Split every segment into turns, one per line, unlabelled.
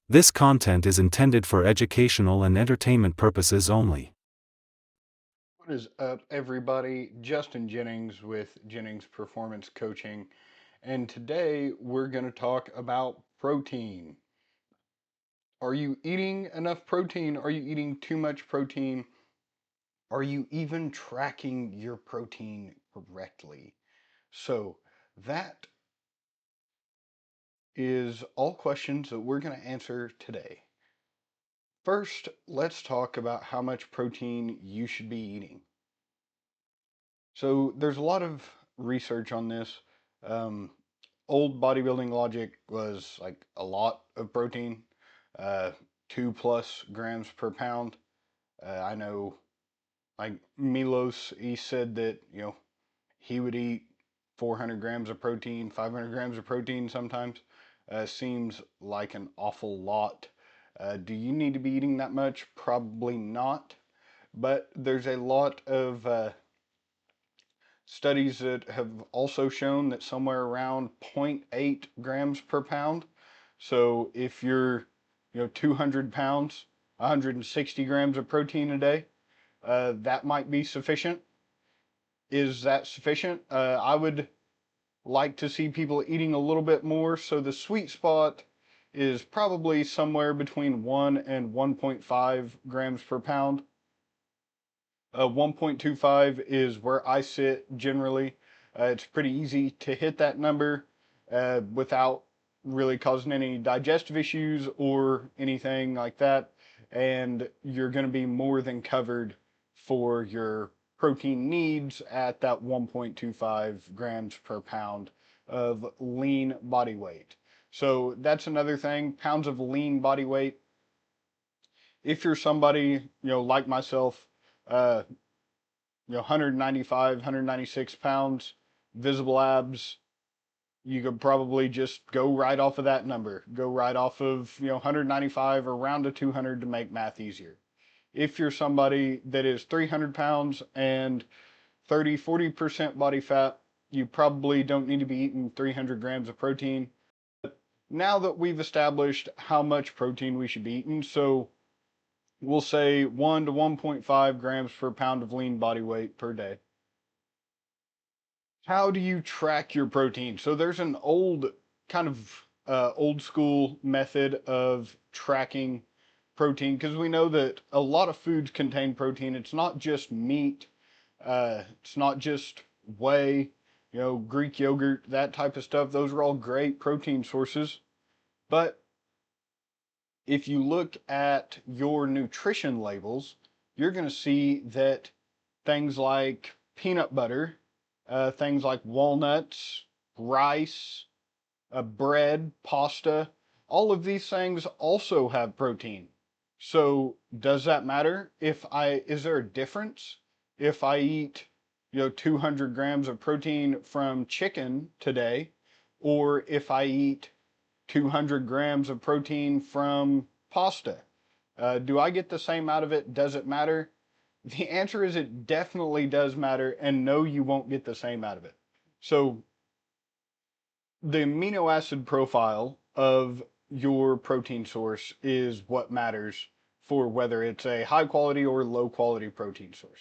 This content is intended for educational and entertainment purposes only.
What is up, everybody? Justin Jennings with Jennings Performance Coaching, and today we're going to talk about protein. Are you eating enough protein? Are you eating too much protein? Are you even tracking your protein correctly? So, that is all questions that we're going to answer today. First, let's talk about how much protein you should be eating. So there's a lot of research on this. Um, Old bodybuilding logic was like a lot of protein, uh, 2+ grams per pound. I know, like Milos, he said that he would eat 400 grams of protein, 500 grams of protein sometimes. Seems like an awful lot. Do you need to be eating that much? Probably not. But there's a lot of studies that have also shown that somewhere around 0.8 grams per pound. So if you're, 200 pounds, 160 grams of protein a day, that might be sufficient. Is that sufficient? I would like to see people eating a little bit more. So the sweet spot is probably somewhere between 1 and 1.5 grams per pound. 1.25 is where I sit generally. It's pretty easy to hit that number without really causing any digestive issues or anything like that. And you're going to be more than covered for your protein needs at that 1.25 grams per pound of lean body weight. So that's another thing, pounds of lean body weight. If you're somebody, like myself, uh, 195, 196 pounds, visible abs, you could probably just go right off of that number. Go right off of, 195 or round to 200 to make math easier. If you're somebody that is 300 pounds and 30-40% body fat, you probably don't need to be eating 300 grams of protein. Now that we've established how much protein we should be eating, so we'll say 1 to 1.5 grams per pound of lean body weight per day. How do you track your protein? So there's an old kind of old school method of tracking protein because we know that a lot of foods contain protein. It's not just meat. It's not just whey, Greek yogurt, that type of stuff. Those are all great protein sources. But if you look at your nutrition labels, you're going to see that things like peanut butter, things like walnuts, rice, bread, pasta, all of these things also have protein. So does that matter? Is there a difference if I eat, 200 grams of protein from chicken today, or if I eat 200 grams of protein from pasta? Do I get the same out of it? Does it matter? The answer is it definitely does matter, and no, you won't get the same out of it. So, the amino acid profile of your protein source is what matters for whether it's a high quality or low quality protein source.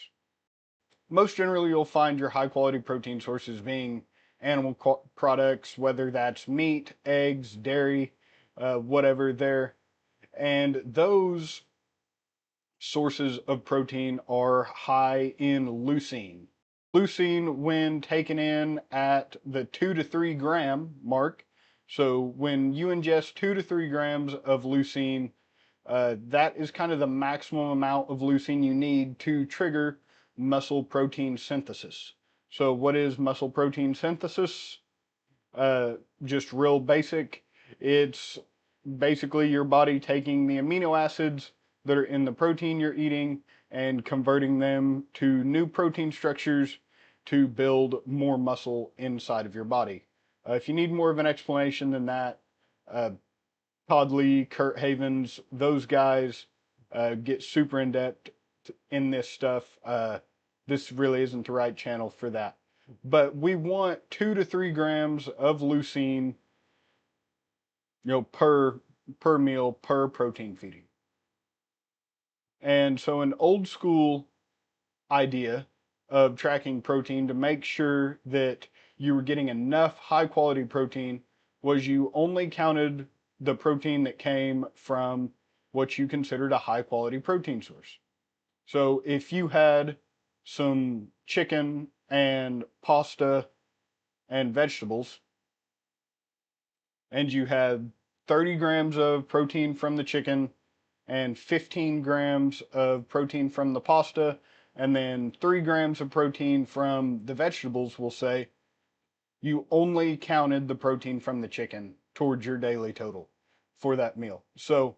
Most generally, you'll find your high quality protein sources being animal products, whether that's meat, eggs, dairy, whatever there. And those sources of protein are high in leucine. Leucine, when taken in at the 2 to 3 gram mark, so when you ingest 2 to 3 grams of leucine, that is kind of the maximum amount of leucine you need to trigger muscle protein synthesis. So, what is muscle protein synthesis? Uh, just real basic. It's basically your body taking the amino acids that are in the protein you're eating and converting them to new protein structures to build more muscle inside of your body. If you need more of an explanation than that, uh, Todd Lee, Kurt Havens, those guys get super in depth in this stuff. This really isn't the right channel for that. But we want 2 to 3 grams of leucine, per per meal per protein feeding. And so, an old school idea of tracking protein to make sure that you were getting enough high quality protein was you only counted the protein that came from what you considered a high quality protein source. So if you had some chicken and pasta and vegetables, and you had 30 grams of protein from the chicken and 15 grams of protein from the pasta, and then 3 grams of protein from the vegetables, we'll say, you only counted the protein from the chicken towards your daily total for that meal. So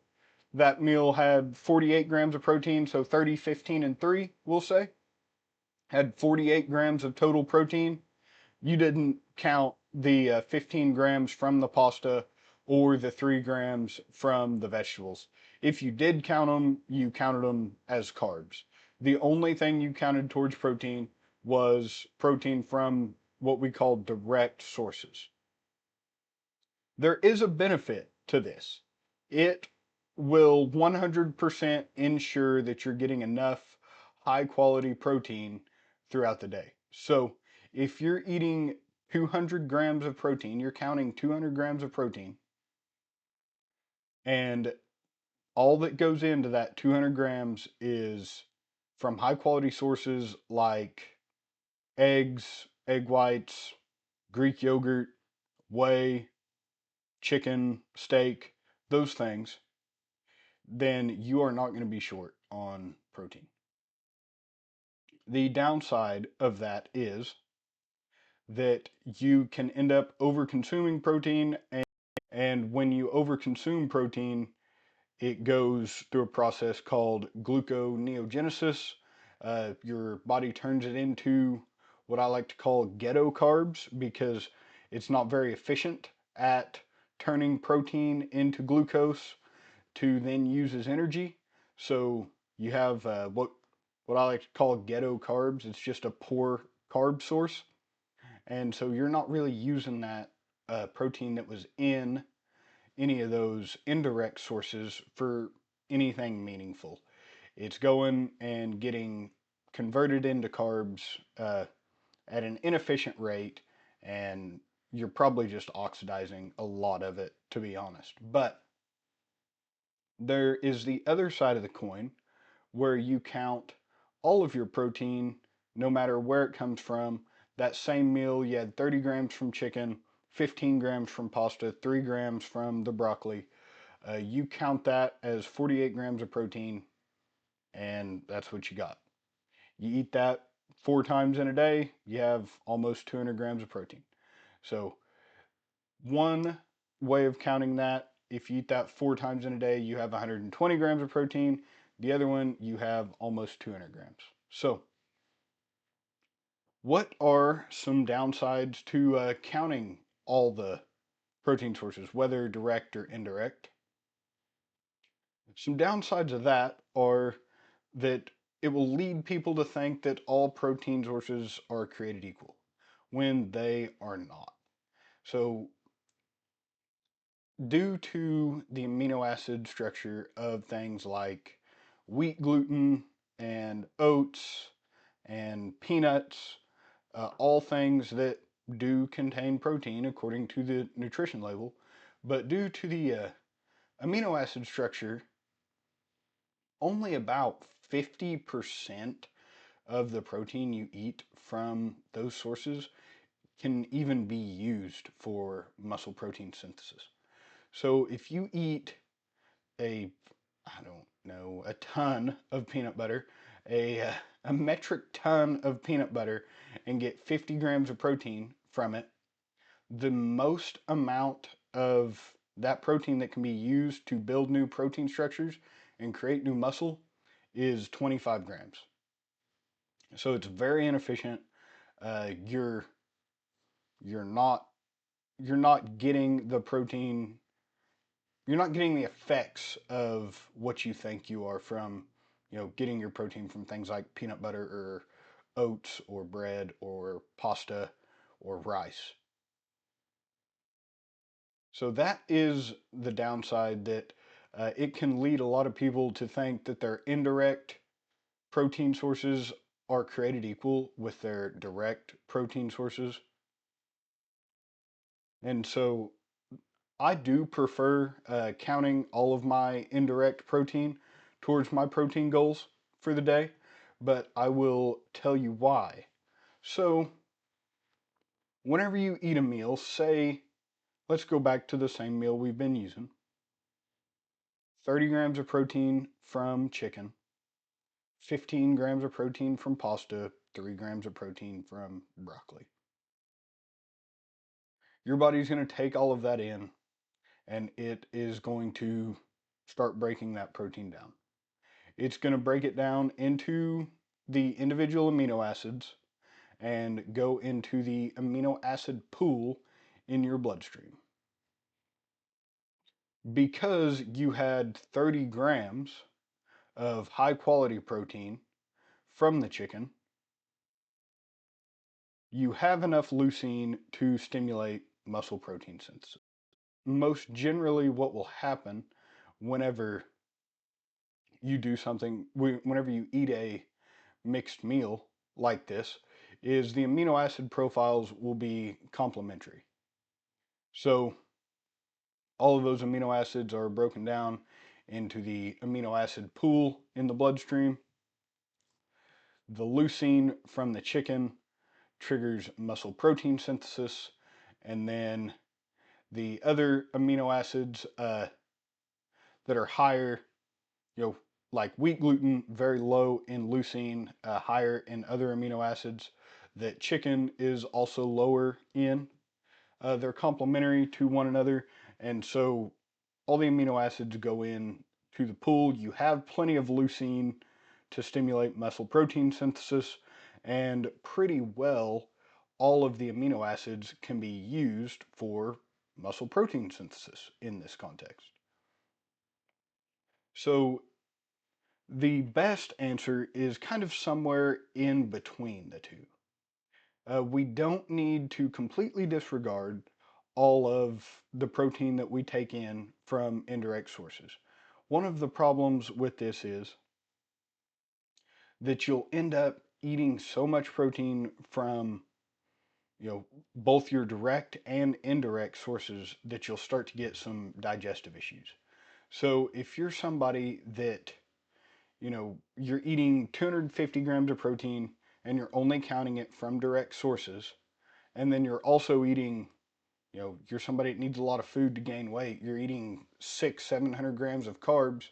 that meal had 48 grams of protein, so 30, 15, and 3, we'll say, had 48 grams of total protein. You didn't count the 15 grams from the pasta or the 3 grams from the vegetables. If you did count them, you counted them as carbs. The only thing you counted towards protein was protein from what we call direct sources. There is a benefit to this. It will 100% ensure that you're getting enough high quality protein throughout the day. So if you're eating 200 grams of protein, you're counting 200 grams of protein, and all that goes into that 200 grams is from high quality sources like eggs, egg whites, Greek yogurt, whey, chicken, steak, those things, then you are not going to be short on protein. The downside of that is that you can end up over consuming protein, and when you overconsume protein, it goes through a process called gluconeogenesis. Your body turns it into what I like to call ghetto carbs because it's not very efficient at turning protein into glucose to then use as energy. So you have what I like to call ghetto carbs. It's just a poor carb source, and so you're not really using that protein that was in any of those indirect sources for anything meaningful. It's going and getting converted into carbs at an inefficient rate, and you're probably just oxidizing a lot of it, to be honest. But there is the other side of the coin where you count all of your protein, no matter where it comes from. That same meal, you had 30 grams from chicken, 15 grams from pasta, 3 grams from the broccoli. You count that as 48 grams of protein, and that's what you got. You eat that 4 times in a day, you have almost 200 grams of protein. So, one way of counting that, if you eat that 4 times in a day, you have 120 grams of protein. The other one, you have almost 200 grams. So, what are some downsides to counting all the protein sources, whether direct or indirect? Some downsides of that are that it will lead people to think that all protein sources are created equal when they are not. So, due to the amino acid structure of things like wheat gluten and oats and peanuts, all things that do contain protein according to the nutrition label, but due to the amino acid structure, only about 50% of the protein you eat from those sources can even be used for muscle protein synthesis. So if you eat a, I don't know, a ton of peanut butter, a metric ton of peanut butter, and get 50 grams of protein from it, the most amount of that protein that can be used to build new protein structures and create new muscle is 25 grams. So it's very inefficient. Uh, you're you're not you're not getting the protein. You're not getting the effects of what you think you are from, getting your protein from things like peanut butter or oats or bread or pasta or rice. So that is the downside, that it can lead a lot of people to think that their indirect protein sources are created equal with their direct protein sources. And so I do prefer counting all of my indirect protein towards my protein goals for the day, but I will tell you why. So, whenever you eat a meal, say, let's go back to the same meal we've been using, 30 grams of protein from chicken, 15 grams of protein from pasta, 3 grams of protein from broccoli. Your body's going to take all of that in, and it is going to start breaking that protein down. It's going to break it down into the individual amino acids and go into the amino acid pool in your bloodstream. Because you had 30 grams of high quality protein from the chicken, you have enough leucine to stimulate muscle protein synthesis. Most generally, what will happen whenever you do something, whenever you eat a mixed meal like this, is the amino acid profiles will be complementary. So all of those amino acids are broken down into the amino acid pool in the bloodstream. The leucine from the chicken triggers muscle protein synthesis, and then the other amino acids that are higher, you know, like wheat gluten, very low in leucine, higher in other amino acids that chicken is also lower in. They're complementary to one another, and so all the amino acids go in to the pool. You have plenty of leucine to stimulate muscle protein synthesis, and pretty well all of the amino acids can be used for muscle protein synthesis in this context. So the best answer is kind of somewhere in between the two. We don't need to completely disregard all of the protein that we take in from indirect sources. One of the problems with this is that you'll end up eating so much protein from, both your direct and indirect sources that you'll start to get some digestive issues. So if you're somebody that, you're eating 250 grams of protein and you're only counting it from direct sources, and then you're also eating, you're somebody that needs a lot of food to gain weight, you're eating 700 grams of carbs.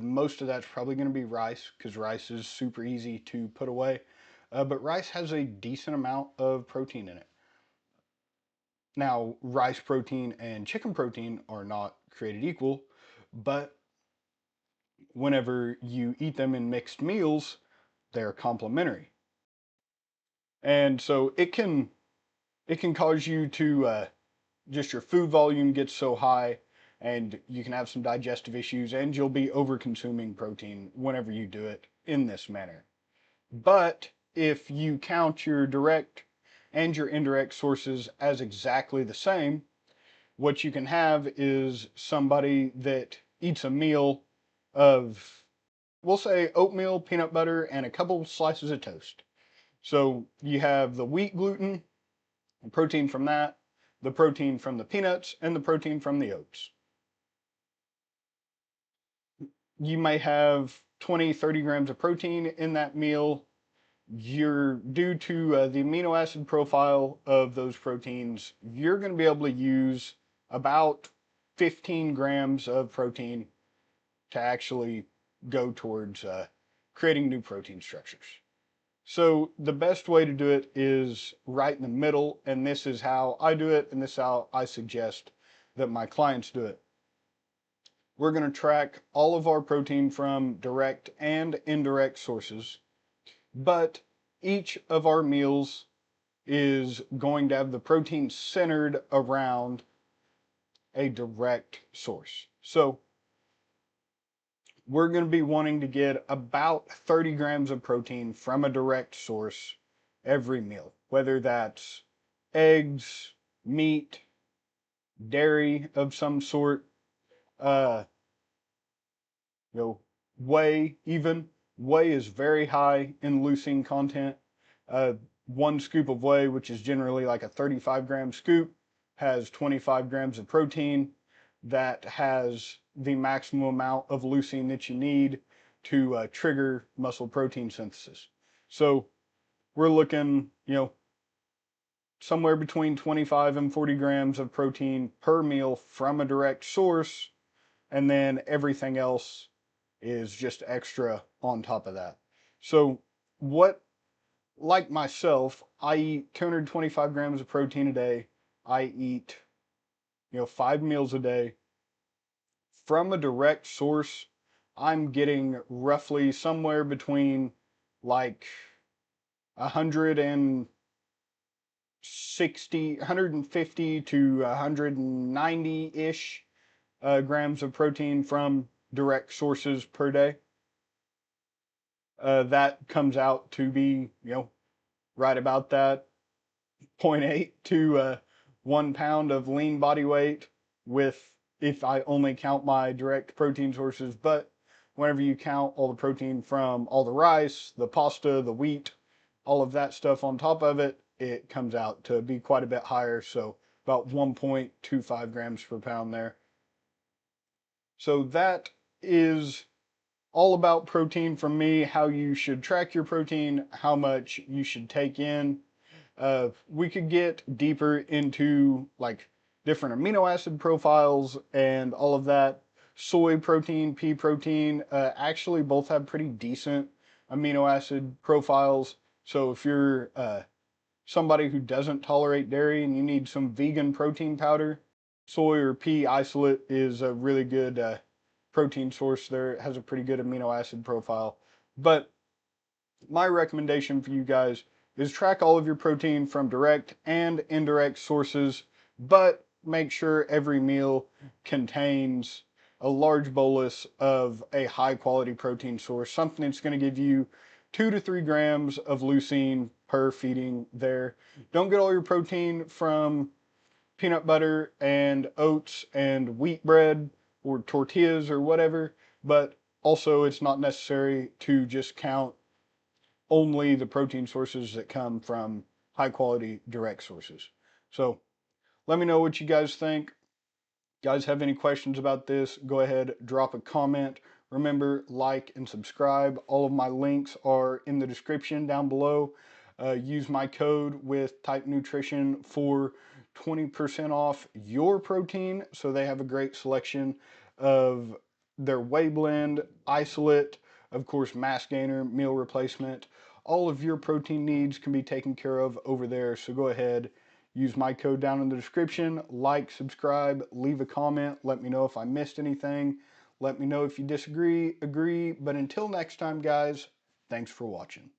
Most of that's probably going to be rice, because rice is super easy to put away. But rice has a decent amount of protein in it. Now, rice protein and chicken protein are not created equal, but whenever you eat them in mixed meals, they're complementary. And so it can cause you to just your food volume gets so high, and you can have some digestive issues, and you'll be over consuming protein whenever you do it in this manner. But if you count your direct and your indirect sources as exactly the same, what you can have is somebody that eats a meal of, we'll say, oatmeal, peanut butter, and a couple slices of toast. So you have the wheat gluten, the protein from that, the protein from the peanuts, and the protein from the oats. You may have 20, 30 grams of protein in that meal. You're due to the amino acid profile of those proteins, you're going to be able to use about 15 grams of protein to actually go towards creating new protein structures. So the best way to do it is right in the middle, and this is how I do it, and this is how I suggest that my clients do it. We're going to track all of our protein from direct and indirect sources, but each of our meals is going to have the protein centered around a direct source. So we're going to be wanting to get about 30 grams of protein from a direct source every meal, whether that's eggs, meat, dairy of some sort, uh, you know, whey even. Whey is very high in leucine content. Uh, one scoop of whey, which is generally like a 35-gram scoop, has 25 grams of protein. That has the maximum amount of leucine that you need to trigger muscle protein synthesis. So we're looking, somewhere between 25 and 40 grams of protein per meal from a direct source, and then everything else is just extra on top of that. So, what, like myself, I eat 225 grams of protein a day. I eat, 5 meals a day. From a direct source, I'm getting roughly somewhere between like 150 to 190-ish grams of protein from direct sources per day. That comes out to be, right about that, zero point 0.8 to 1 pound of lean body weight, with, if I only count my direct protein sources. But whenever you count all the protein from all the rice, the pasta, the wheat, all of that stuff on top of it, it comes out to be quite a bit higher. So about 1.25 grams per pound there. So that is all about protein from me, how you should track your protein, how much you should take in. We could get deeper into like different amino acid profiles and all of that. Soy protein, pea protein, actually both have pretty decent amino acid profiles. So if you're somebody who doesn't tolerate dairy and you need some vegan protein powder, soy or pea isolate is a really good protein source there. It has a pretty good amino acid profile. But my recommendation for you guys is track all of your protein from direct and indirect sources, but make sure every meal contains a large bolus of a high quality protein source, something that's going to give you 2 to 3 grams of leucine per feeding there. Don't get all your protein from peanut butter and oats and wheat bread or tortillas or whatever, but also it's not necessary to just count only the protein sources that come from high quality direct sources. So let me know what you guys think. Guys have any questions about this, go ahead, drop a comment. Remember, like and subscribe. All of my links are in the description down below. Use my code with Type Nutrition for 20% off your protein. So they have a great selection of their whey blend, isolate, of course, mass gainer, meal replacement. All of your protein needs can be taken care of over there. So go ahead, use my code down in the description, like, subscribe, leave a comment, let me know if I missed anything, let me know if you disagree, agree, but until next time guys, thanks for watching.